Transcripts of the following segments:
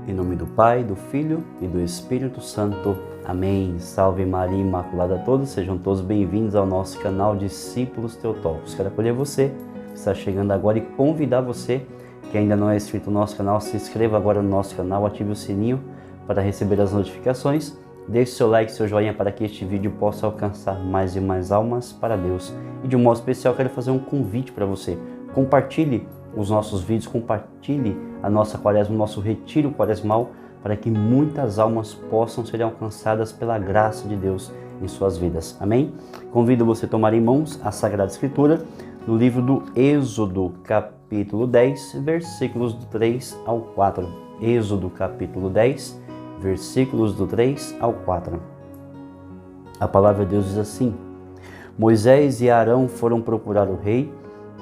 Em nome do Pai, do Filho e do Espírito Santo. Amém. Salve Maria Imaculada a todos, sejam todos bem-vindos ao nosso canal Discípulos Teotocos. Quero acolher você que está chegando agora e convidar você que ainda não é inscrito no nosso canal, se inscreva agora no nosso canal, ative o sininho para receber as notificações. Deixe seu like, seu joinha para que este vídeo possa alcançar mais e mais almas para Deus. E de um modo especial quero fazer um convite para você. Compartilhe os nossos vídeos, compartilhe a nossa quaresma, o nosso retiro quaresmal, para que muitas almas possam ser alcançadas pela graça de Deus em suas vidas. Amém? Convido você a tomar em mãos a Sagrada Escritura no livro do Êxodo, capítulo 10, versículos do 3 ao 4. Êxodo, capítulo 10, versículos do 3 ao 4. A palavra de Deus diz assim: Moisés e Arão foram procurar o rei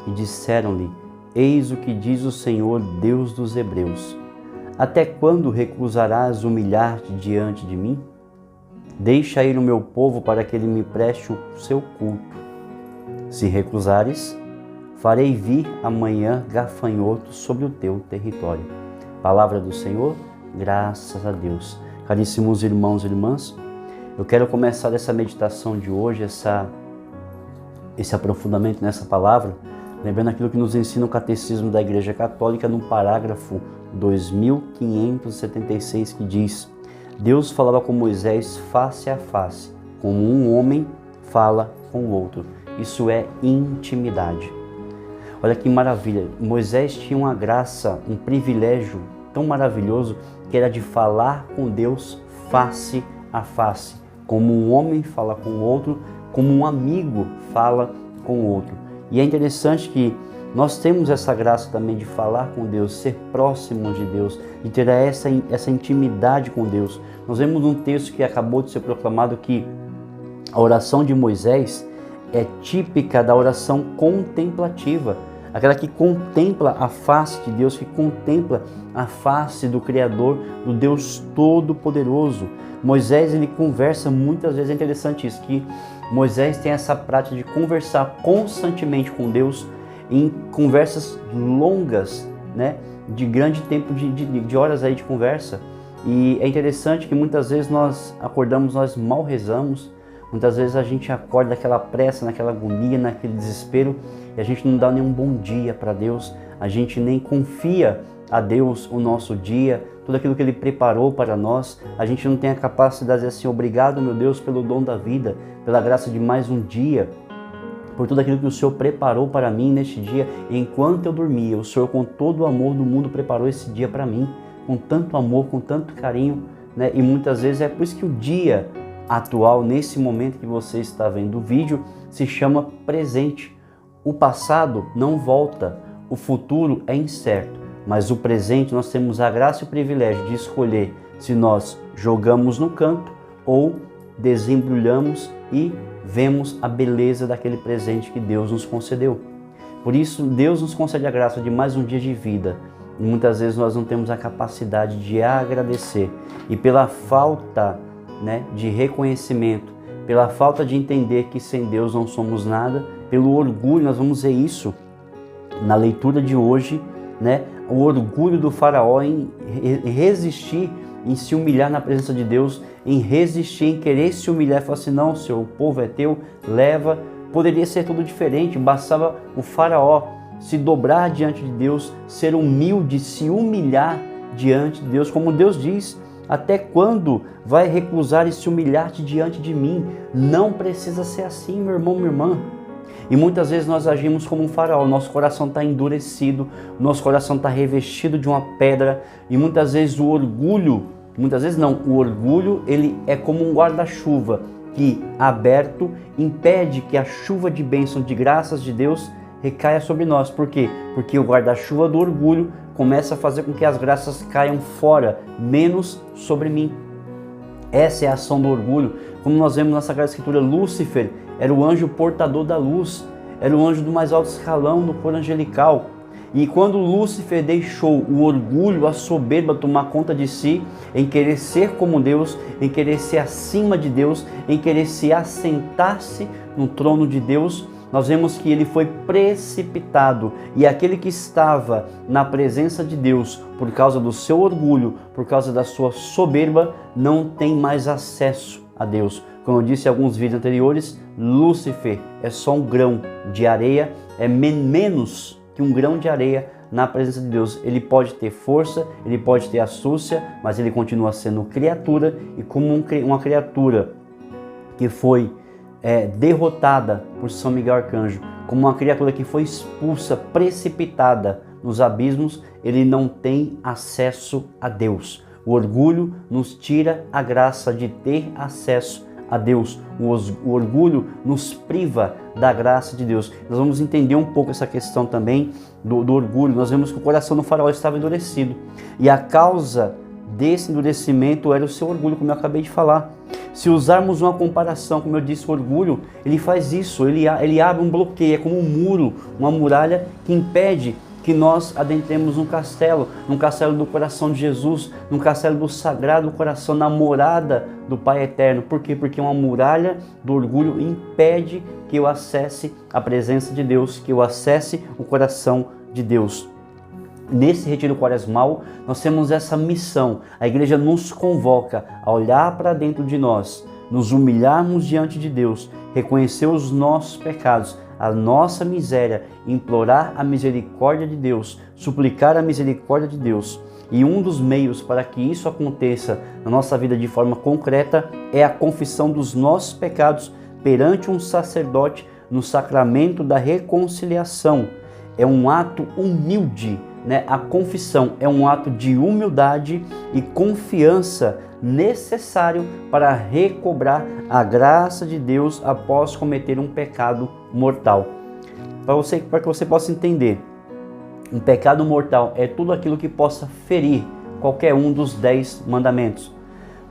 e disseram-lhe: Eis o que diz o Senhor, Deus dos Hebreus: Até quando recusarás humilhar-te diante de mim? Deixa ir o meu povo para que ele me preste o seu culto. Se recusares, farei vir amanhã gafanhotos sobre o teu território. Palavra do Senhor, graças a Deus. Caríssimos irmãos e irmãs, eu quero começar essa meditação de hoje, esse aprofundamento nessa palavra, lembrando aquilo que nos ensina o Catecismo da Igreja Católica no parágrafo 2576, que diz: Deus falava com Moisés face a face, como um homem fala com o outro. Isso é intimidade. Olha que maravilha, Moisés tinha uma graça, um privilégio tão maravilhoso, que era de falar com Deus face a face, como um homem fala com o outro, como um amigo fala com o outro. E é interessante que nós temos essa graça também de falar com Deus, ser próximos de Deus, de ter essa intimidade com Deus. Nós vemos um texto que acabou de ser proclamado que a oração de Moisés é típica da oração contemplativa, aquela que contempla a face de Deus, que contempla a face do Criador, do Deus Todo-Poderoso. Moisés, ele conversa muitas vezes, é interessante isso, que Moisés tem essa prática de conversar constantemente com Deus, em conversas longas, né, de grande tempo, de horas aí de conversa. E é interessante que muitas vezes nós acordamos, nós mal rezamos, muitas vezes a gente acorda naquela pressa, naquela agonia, naquele desespero, e a gente não dá nenhum bom dia para Deus, a gente nem confia a Deus o nosso dia, tudo aquilo que Ele preparou para nós, a gente não tem a capacidade de dizer assim: obrigado, meu Deus, pelo dom da vida, pela graça de mais um dia, por tudo aquilo que o Senhor preparou para mim neste dia. Enquanto eu dormia, o Senhor, com todo o amor do mundo, preparou esse dia para mim, com tanto amor, com tanto carinho, né? E muitas vezes é por isso que o dia atual, nesse momento que você está vendo o vídeo, se chama presente. O passado não volta, o futuro é incerto, mas o presente nós temos a graça e o privilégio de escolher se nós jogamos no canto ou desembrulhamos e vemos a beleza daquele presente que Deus nos concedeu. Por isso, Deus nos concede a graça de mais um dia de vida. E muitas vezes nós não temos a capacidade de agradecer. E pela falta, né, de reconhecimento, pela falta de entender que sem Deus não somos nada, pelo orgulho, nós vamos ver isso na leitura de hoje, né? O orgulho do faraó em resistir, em se humilhar na presença de Deus, em resistir, em querer se humilhar e falar assim: não, Senhor, o povo é teu, leva. Poderia ser tudo diferente, bastava o faraó se dobrar diante de Deus, ser humilde, se humilhar diante de Deus, como Deus diz: até quando vai recusar e se humilhar-te diante de mim? Não precisa ser assim, meu irmão, minha irmã. E muitas vezes nós agimos como um faraó, nosso coração está endurecido, nosso coração está revestido de uma pedra, e muitas vezes o orgulho, o orgulho ele é como um guarda-chuva que, aberto, impede que a chuva de bênção, de graças de Deus recaia sobre nós. Por quê? Porque o guarda-chuva do orgulho começa a fazer com que as graças caiam fora, menos sobre mim. Essa é a ação do orgulho. Como nós vemos na Sagrada Escritura, Lúcifer era o anjo portador da luz, era o anjo do mais alto escalão do coro angelical. E quando Lúcifer deixou o orgulho, a soberba tomar conta de si, em querer ser como Deus, em querer ser acima de Deus, em querer se assentar-se no trono de Deus, nós vemos que ele foi precipitado, e aquele que estava na presença de Deus por causa do seu orgulho, por causa da sua soberba, não tem mais acesso a Deus. Como eu disse em alguns vídeos anteriores, Lúcifer é só um grão de areia, é menos que um grão de areia na presença de Deus. Ele pode ter força, ele pode ter astúcia, mas ele continua sendo criatura, e como uma criatura que foi derrotada por São Miguel Arcanjo, como uma criatura que foi expulsa, precipitada nos abismos, ele não tem acesso a Deus. O orgulho nos tira a graça de ter acesso a Deus. O orgulho nos priva da graça de Deus. Nós vamos entender um pouco essa questão também do orgulho. Nós vemos que o coração do faraó estava endurecido, e a causa desse endurecimento era o seu orgulho, como eu acabei de falar. Se usarmos uma comparação, como eu disse, o orgulho, ele faz isso, ele abre um bloqueio, é como um muro, uma muralha que impede que nós adentremos num castelo do coração de Jesus, num castelo do Sagrado Coração, na morada do Pai Eterno. Por quê? Porque uma muralha do orgulho impede que eu acesse a presença de Deus, que eu acesse o coração de Deus. Nesse retiro quaresmal, nós temos essa missão. A igreja nos convoca a olhar para dentro de nós, nos humilharmos diante de Deus, reconhecer os nossos pecados, a nossa miséria, implorar a misericórdia de Deus, suplicar a misericórdia de Deus. E um dos meios para que isso aconteça na nossa vida de forma concreta é a confissão dos nossos pecados perante um sacerdote no sacramento da reconciliação. É um ato humilde, né? A confissão é um ato de humildade e confiança necessário para recobrar a graça de Deus após cometer um pecado mortal. Para que você possa entender, um pecado mortal é tudo aquilo que possa ferir qualquer um dos 10 mandamentos.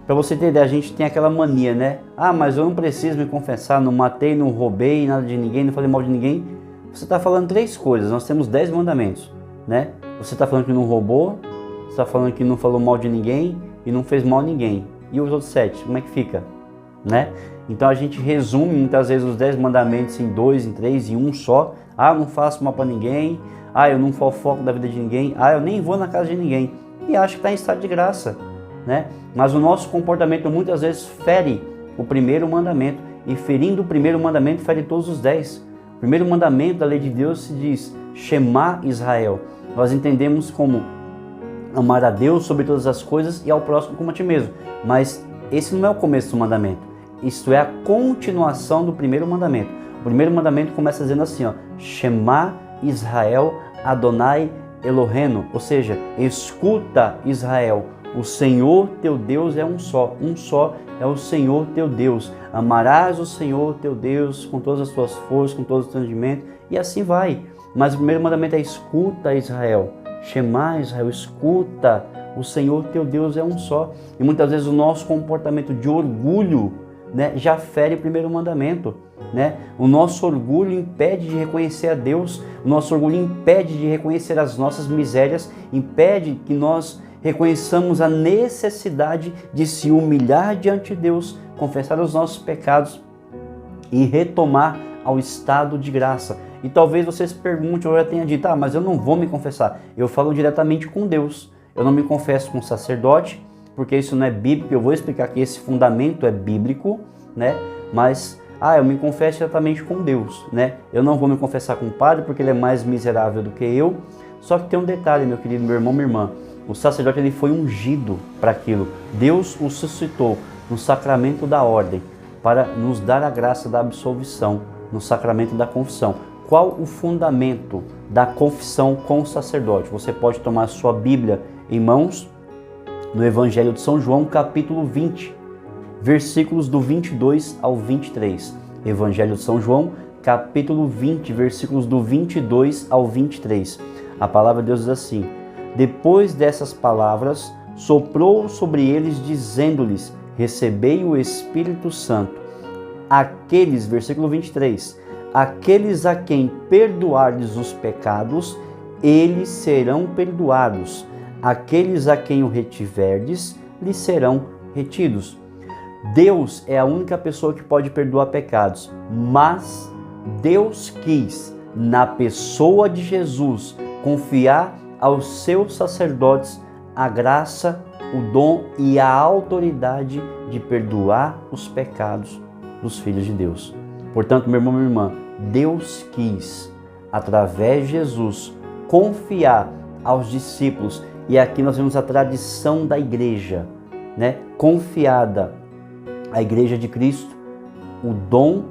Para você entender, a gente tem aquela mania, né? Ah, mas eu não preciso me confessar, não matei, não roubei nada de ninguém, não falei mal de ninguém. Você está falando 3 coisas, nós temos 10 mandamentos, né? Você está falando que não roubou, você está falando que não falou mal de ninguém e não fez mal a ninguém. E os outros 7, como é que fica? Né? Então a gente resume muitas vezes os 10 mandamentos em 2, em 3, em 1 só. Ah, eu não faço mal para ninguém. Ah, eu não fofoco da vida de ninguém. Ah, eu nem vou na casa de ninguém. E acho que está em estado de graça, né? Mas o nosso comportamento muitas vezes fere o primeiro mandamento. E ferindo o primeiro mandamento, fere todos os 10. O primeiro mandamento da lei de Deus se diz Shema Israel. Nós entendemos como amar a Deus sobre todas as coisas e ao próximo como a ti mesmo. Mas esse não é o começo do mandamento. Isto é a continuação do primeiro mandamento. O primeiro mandamento começa dizendo assim, ó, Shema Israel Adonai Elohenu, ou seja, escuta Israel, o Senhor teu Deus é um só é o Senhor teu Deus. Amarás o Senhor teu Deus com todas as tuas forças, com todo o entendimento, e assim vai. Mas o primeiro mandamento é escuta Israel, Shema Israel, escuta, o Senhor teu Deus é um só. E muitas vezes o nosso comportamento de orgulho, né, já fere o primeiro mandamento, né? O nosso orgulho impede de reconhecer a Deus, o nosso orgulho impede de reconhecer as nossas misérias, impede que nós reconheçamos a necessidade de se humilhar diante de Deus, confessar os nossos pecados e retomar ao estado de graça. E talvez você se pergunte, ou já tenha dito, mas eu não vou me confessar. Eu falo diretamente com Deus. Eu não me confesso com o sacerdote, porque isso não é bíblico. Eu vou explicar que esse fundamento é bíblico, né? Mas, eu me confesso diretamente com Deus, né? Eu não vou me confessar com o padre, porque ele é mais miserável do que eu. Só que tem um detalhe, meu querido, meu irmão, minha irmã. O sacerdote, ele foi ungido para aquilo. Deus o suscitou no sacramento da ordem para nos dar a graça da absolvição, no sacramento da confissão. Qual o fundamento da confissão com o sacerdote? Você pode tomar a sua Bíblia em mãos, no Evangelho de São João, capítulo 20, versículos do 22 ao 23. Evangelho de São João, capítulo 20, versículos do 22 ao 23. A palavra de Deus diz assim: depois dessas palavras, soprou sobre eles, dizendo-lhes, recebei o Espírito Santo. Aqueles, versículo 23, aqueles a quem perdoardes os pecados, eles serão perdoados. Aqueles a quem o retiverdes, lhes serão retidos. Deus é a única pessoa que pode perdoar pecados, mas Deus quis, na pessoa de Jesus, confiar aos seus sacerdotes a graça, o dom e a autoridade de perdoar os pecados dos filhos de Deus. Portanto, meu irmão, minha irmã, Deus quis, através de Jesus, confiar aos discípulos, e aqui nós vemos a tradição da igreja, né? Confiada à igreja de Cristo, o dom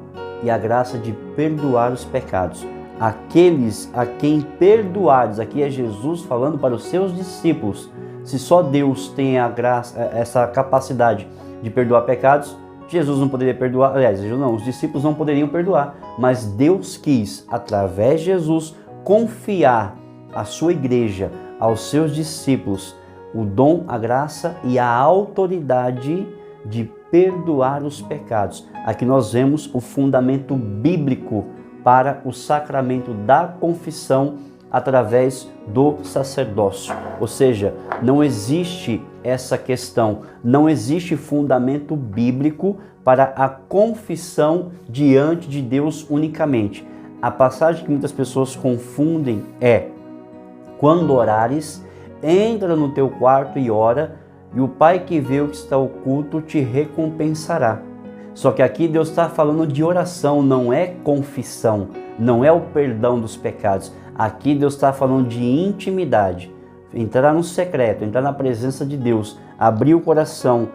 e a graça de perdoar os pecados. Aqueles a quem perdoares, aqui é Jesus falando para os seus discípulos. Se só Deus tem a graça, essa capacidade de perdoar pecados, Jesus não poderia perdoar, aliás, não, os discípulos não poderiam perdoar, mas Deus quis, através de Jesus, confiar à sua igreja, aos seus discípulos, o dom, a graça e a autoridade de perdoar os pecados. Aqui nós vemos o fundamento bíblico para o sacramento da confissão através do sacerdócio. Ou seja, não existe essa questão, não existe fundamento bíblico para a confissão diante de Deus unicamente. A passagem que muitas pessoas confundem é: quando orares, entra no teu quarto e ora, e o Pai que vê o que está oculto te recompensará. Só que aqui Deus está falando de oração, não é confissão, não é o perdão dos pecados. Aqui Deus está falando de intimidade, entrar no secreto, entrar na presença de Deus, abrir o coração,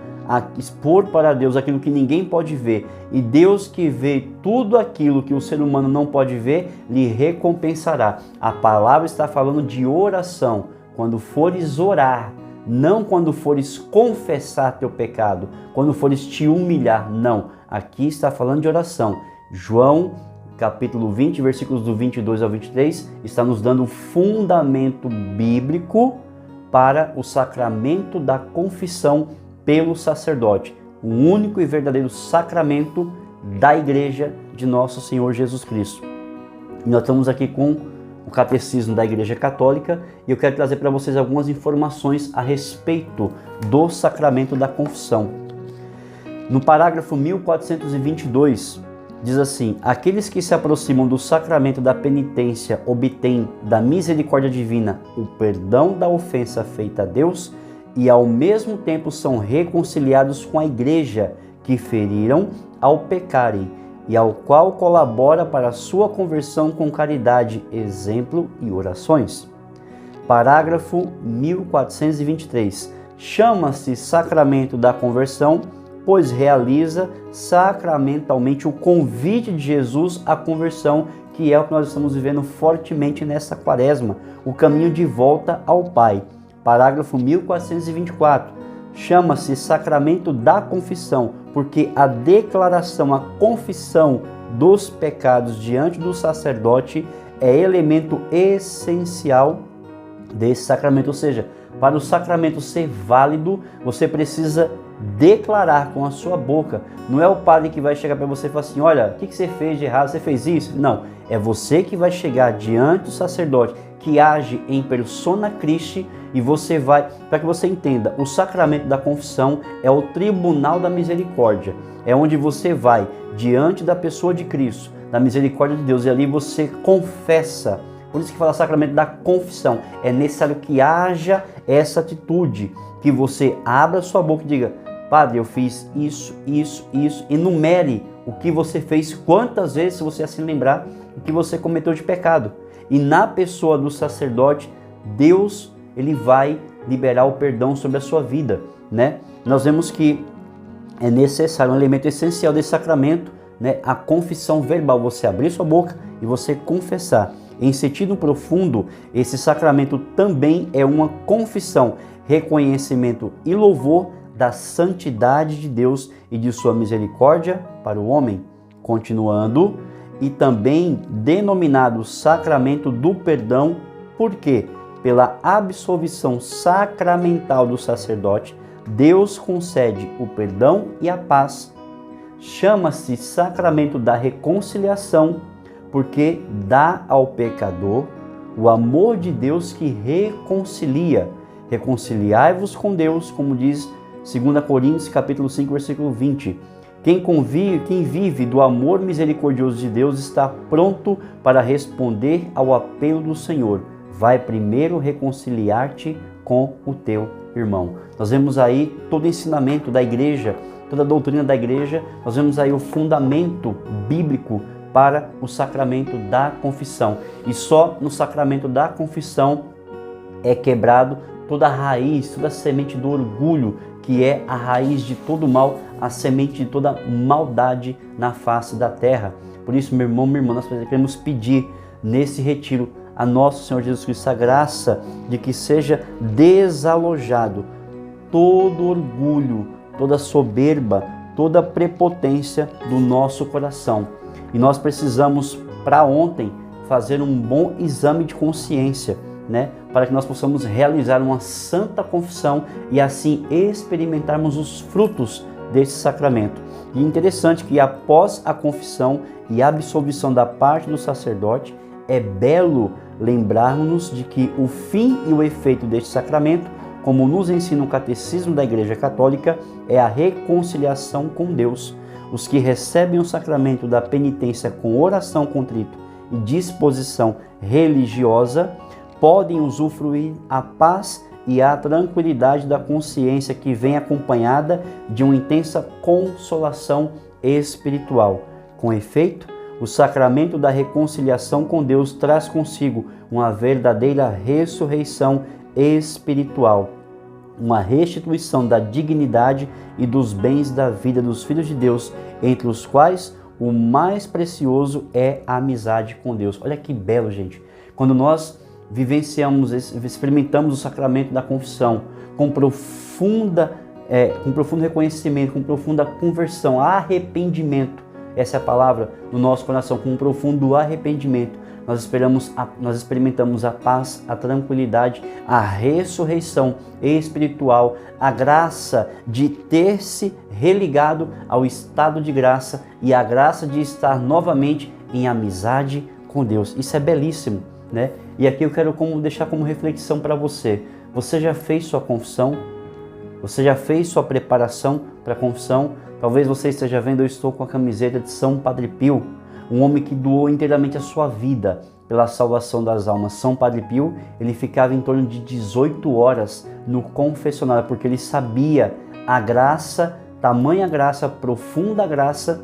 expor para Deus aquilo que ninguém pode ver. E Deus, que vê tudo aquilo que o ser humano não pode ver, lhe recompensará. A palavra está falando de oração. Quando fores orar, não quando fores confessar teu pecado, quando fores te humilhar, não. Aqui está falando de oração. João, capítulo 20, versículos do 22 ao 23, está nos dando o fundamento bíblico para o sacramento da confissão pelo sacerdote, o único e verdadeiro sacramento da igreja de nosso Senhor Jesus Cristo. E nós estamos aqui com o Catecismo da Igreja Católica, e eu quero trazer para vocês algumas informações a respeito do sacramento da confissão. No parágrafo 1422, diz assim: aqueles que se aproximam do sacramento da penitência obtêm da misericórdia divina o perdão da ofensa feita a Deus e ao mesmo tempo são reconciliados com a igreja que feriram ao pecarem, e ao qual colabora para a sua conversão com caridade, exemplo e orações. Parágrafo 1423. Chama-se sacramento da conversão, pois realiza sacramentalmente o convite de Jesus à conversão, que é o que nós estamos vivendo fortemente nessa quaresma, o caminho de volta ao Pai. Parágrafo 1424. Chama-se sacramento da confissão, porque a declaração, a confissão dos pecados diante do sacerdote é elemento essencial desse sacramento. Ou seja, para o sacramento ser válido, você precisa declarar com a sua boca. Não é o padre que vai chegar para você e falar assim: olha, o que você fez de errado, você fez isso? Não, é você que vai chegar diante do sacerdote, que age em persona Christi, e você vai, para que você entenda, o sacramento da confissão é o tribunal da misericórdia, é onde você vai diante da pessoa de Cristo, da misericórdia de Deus, e ali você confessa. Por isso que fala sacramento da confissão. É necessário que haja essa atitude, que você abra sua boca e diga: Padre, eu fiz isso, enumere o que você fez, quantas vezes, se você assim lembrar, o que você cometeu de pecado. E na pessoa do sacerdote, Deus, ele vai liberar o perdão sobre a sua vida, né? Nós vemos que é necessário, um elemento essencial desse sacramento, né? A confissão verbal, você abrir sua boca e você confessar. Em sentido profundo, esse sacramento também é uma confissão, reconhecimento e louvor da santidade de Deus e de sua misericórdia para o homem. Continuando, e também denominado sacramento do perdão, porque pela absolvição sacramental do sacerdote, Deus concede o perdão e a paz. Chama-se sacramento da reconciliação, porque dá ao pecador o amor de Deus que reconcilia. Reconciliai-vos com Deus, como diz 2 Coríntios capítulo 5, versículo 20. Quem vive do amor misericordioso de Deus está pronto para responder ao apelo do Senhor. Vai primeiro reconciliar-te com o teu irmão. Nós vemos aí todo o ensinamento da igreja, toda a doutrina da igreja, nós vemos aí o fundamento bíblico para o sacramento da confissão. E só no sacramento da confissão é quebrado toda a raiz, toda a semente do orgulho, que é a raiz de todo mal, a semente de toda maldade na face da terra. Por isso, meu irmão, minha irmã, nós queremos pedir nesse retiro a nosso Senhor Jesus Cristo a graça de que seja desalojado todo orgulho, toda soberba, toda prepotência do nosso coração. E nós precisamos, para ontem, fazer um bom exame de consciência, para que nós possamos realizar uma santa confissão e assim experimentarmos os frutos desse sacramento. E interessante que após a confissão e a absolvição da parte do sacerdote, é belo lembrarmos de que o fim e o efeito deste sacramento, como nos ensina o Catecismo da Igreja Católica, é a reconciliação com Deus. Os que recebem o sacramento da penitência com oração contrito e disposição religiosa podem usufruir a paz e a tranquilidade da consciência que vem acompanhada de uma intensa consolação espiritual. Com efeito, o sacramento da reconciliação com Deus traz consigo uma verdadeira ressurreição espiritual, uma restituição da dignidade e dos bens da vida dos filhos de Deus, entre os quais o mais precioso é a amizade com Deus. Olha que belo, gente. Quando nós experimentamos o sacramento da confissão com profundo reconhecimento, com profunda conversão, arrependimento, essa é a palavra no nosso coração, com um profundo arrependimento, nós experimentamos a paz, a tranquilidade, a ressurreição espiritual, a graça de ter se religado ao estado de graça e a graça de estar novamente em amizade com Deus. Isso é belíssimo, E aqui eu quero deixar como reflexão para você. Você já fez sua confissão? Você já fez sua preparação para a confissão? Talvez você esteja vendo, eu estou com a camiseta de São Padre Pio, um homem que doou inteiramente a sua vida pela salvação das almas. São Padre Pio, ele ficava em torno de 18 horas no confessionário, porque ele sabia a graça, tamanha graça, profunda graça,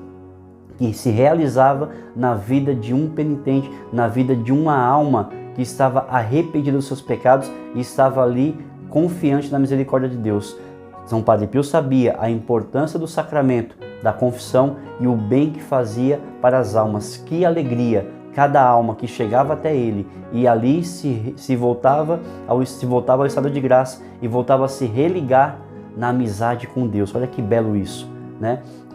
que se realizava na vida de um penitente, na vida de uma alma que estava arrependida dos seus pecados e estava ali confiante na misericórdia de Deus. São Padre Pio sabia a importância do sacramento da confissão e o bem que fazia para as almas. Que alegria cada alma que chegava até ele e ali se voltava ao estado de graça e voltava a se religar na amizade com Deus. Olha que belo isso,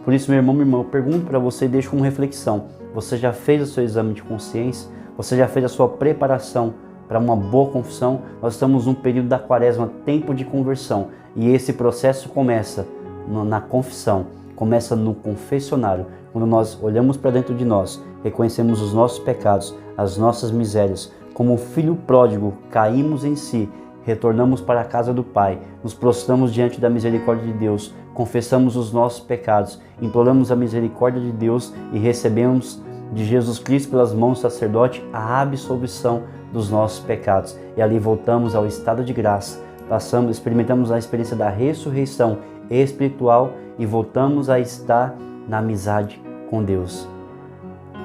Por isso, meu irmão, minha irmã, eu pergunto para você e deixo como reflexão. Você já fez o seu exame de consciência? Você já fez a sua preparação para uma boa confissão? Nós estamos num período da quaresma, tempo de conversão. E esse processo começa na confissão, começa no confessionário. Quando nós olhamos para dentro de nós, reconhecemos os nossos pecados, as nossas misérias. Como o filho pródigo, caímos em si, retornamos para a casa do Pai, nos prostramos diante da misericórdia de Deus, confessamos os nossos pecados, imploramos a misericórdia de Deus e recebemos de Jesus Cristo pelas mãos do sacerdote a absolvição dos nossos pecados. E ali voltamos ao estado de graça, experimentamos a experiência da ressurreição espiritual e voltamos a estar na amizade com Deus.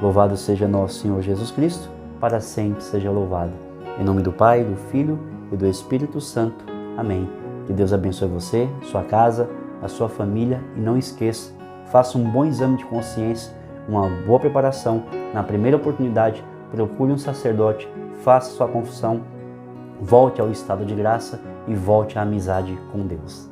Louvado seja nosso Senhor Jesus Cristo, para sempre seja louvado. Em nome do Pai, do Filho e do Espírito Santo. Amém. Que Deus abençoe você, sua casa, a sua família e não esqueça, faça um bom exame de consciência, uma boa preparação. Na primeira oportunidade, procure um sacerdote, faça sua confissão, volte ao estado de graça e volte à amizade com Deus.